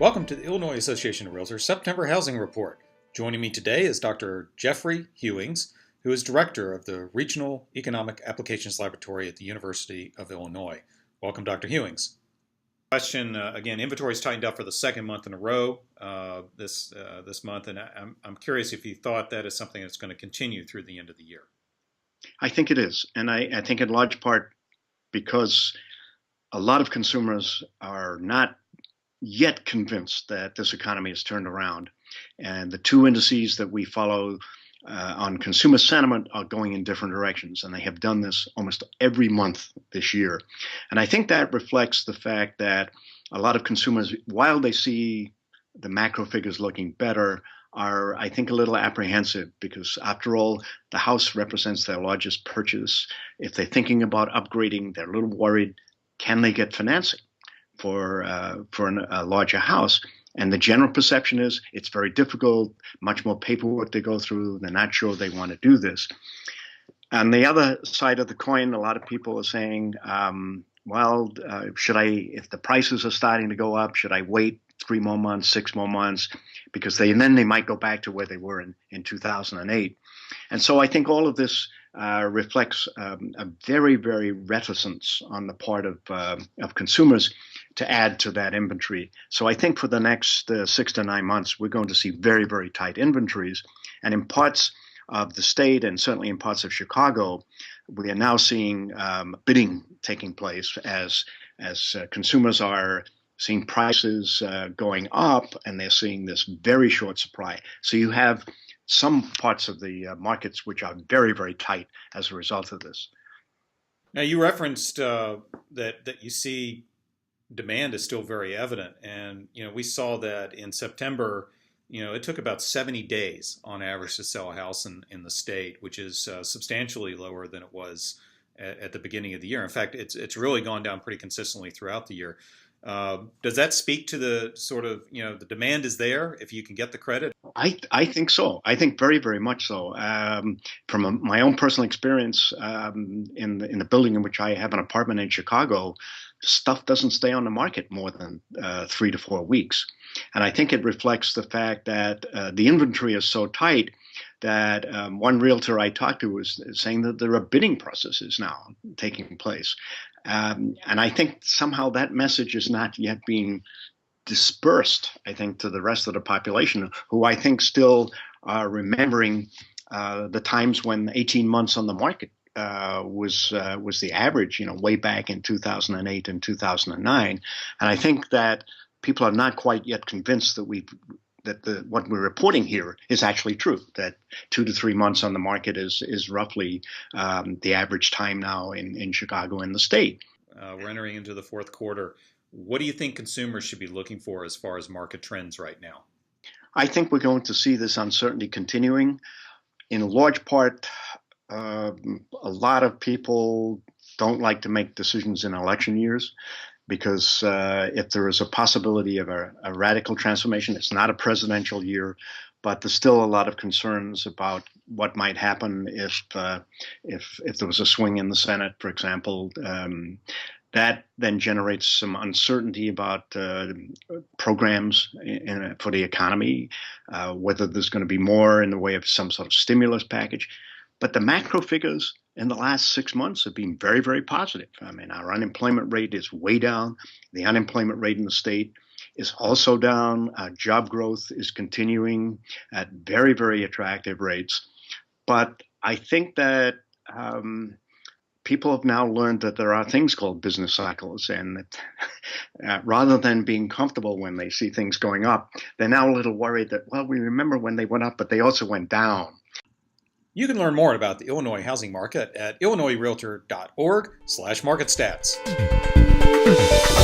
Welcome to the Illinois Association of Realtors September Housing Report. Joining me today is Dr. Geoffrey Hewings, who is Director of the Regional Economic Applications Laboratory at the University of Illinois. Welcome, Dr. Hewings. Question, again, inventory's tightened up for the second month in a row this month, and I'm curious if you thought that is something that's going to continue through the end of the year. I think it is, and I think in large part because a lot of consumers are not yet convinced that this economy has turned around. And the two indices that we follow on consumer sentiment are going in different directions. And they have done this almost every month this year. And I think that reflects the fact that a lot of consumers, while they see the macro figures looking better, are, I think, a little apprehensive because, after all, the house represents their largest purchase. If they're thinking about upgrading, they're a little worried, can they get financing for a larger house? And the general perception is it's very difficult, much more paperwork to go through. They're not sure they want to do this. On the other side of the coin, a lot of people are saying, if the prices are starting to go up, should I wait 3 more months, 6 more months? Because then they might go back to where they were in 2008. And so I think all of this reflects a very, very reticence on the part of consumers to add to that inventory. So I think for the next 6 to 9 months, we're going to see very, very tight inventories. And in parts of the state, and certainly in parts of Chicago, we are now seeing bidding taking place as consumers are seeing prices going up, and they're seeing this very short supply. So you have some parts of the markets which are very, very tight as a result of this. Now, you referenced that you see demand is still very evident, and we saw that in September. It took about 70 days on average to sell a house in the state, which is substantially lower than it was at the beginning of the year. In fact, it's really gone down pretty consistently throughout the year. Does that speak to the sort of, the demand is there if you can get the credit? I think so. I think very, very much so. From my own personal experience in the building in which I have an apartment in Chicago, stuff doesn't stay on the market more than 3 to 4 weeks. And I think it reflects the fact that the inventory is so tight that one realtor I talked to was saying that there are bidding processes now taking place. And I think somehow that message is not yet being dispersed, I think, to the rest of the population, who I think still are remembering the times when 18 months on the market was the average, way back in 2008 and 2009. And I think that people are not quite yet convinced that what we're reporting here is actually true, that 2 to 3 months on the market is roughly the average time now in Chicago and the state. We're entering into the fourth quarter. What do you think consumers should be looking for as far as market trends right now? I think we're going to see this uncertainty continuing. In large part, a lot of people don't like to make decisions in election years, because if there is a possibility of a radical transformation, it's not a presidential year, but there's still a lot of concerns about what might happen if there was a swing in the Senate, for example. That then generates some uncertainty about programs for the economy, whether there's going to be more in the way of some sort of stimulus package. But the macro figures in the last 6 months have been very, very positive. I mean, our unemployment rate is way down. The unemployment rate in the state is also down. Job growth is continuing at very, very attractive rates. But I think that people have now learned that there are things called business cycles, and that rather than being comfortable when they see things going up, they're now a little worried that, well, we remember when they went up, but they also went down. You can learn more about the Illinois housing market at illinoisrealtor.org/marketstats.